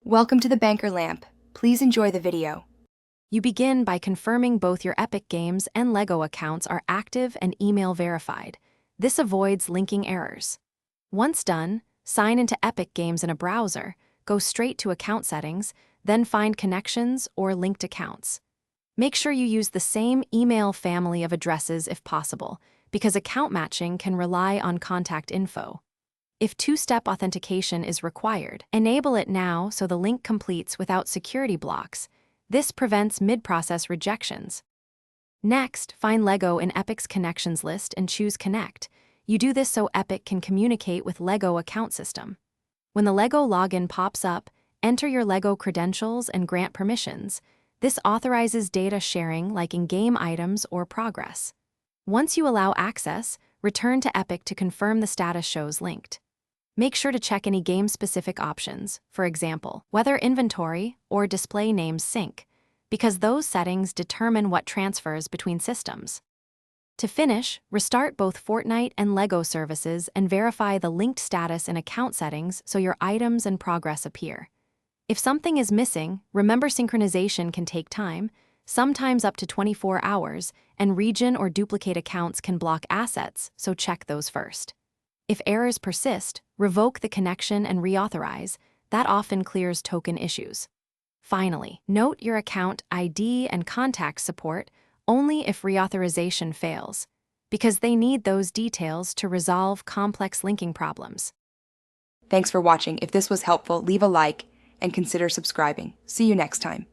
Welcome to the Banker Lamp. Please enjoy the video. You begin by confirming both your Epic Games and Lego accounts are active and email verified. This avoids linking errors. Once done, sign into Epic Games in a browser, go straight to account settings, then find connections or linked accounts. Make sure you use the same email family of addresses if possible, because account matching can rely on contact info. If two-step authentication is required, enable it now so the link completes without security blocks. This prevents mid-process rejections. Next, find Lego in Epic's connections list and choose Connect. You do this so Epic can communicate with Lego account system. When the Lego login pops up, enter your Lego credentials and grant permissions. This authorizes data sharing like in-game items or progress. Once you allow access, return to Epic to confirm the status shows linked. Make sure to check any game-specific options, for example, whether inventory or display names sync, because those settings determine what transfers between systems. To finish, restart both Fortnite and Lego services and verify the linked status in account settings so your items and progress appear. If something is missing, remember synchronization can take time, sometimes up to 24 hours, and region or duplicate accounts can block assets, so check those first. If errors persist, revoke the connection and reauthorize. That often clears token issues. Finally, note your account ID and contact support only if reauthorization fails, because they need those details to resolve complex linking problems. Thanks for watching. If this was helpful, leave a like and consider subscribing. See you next time.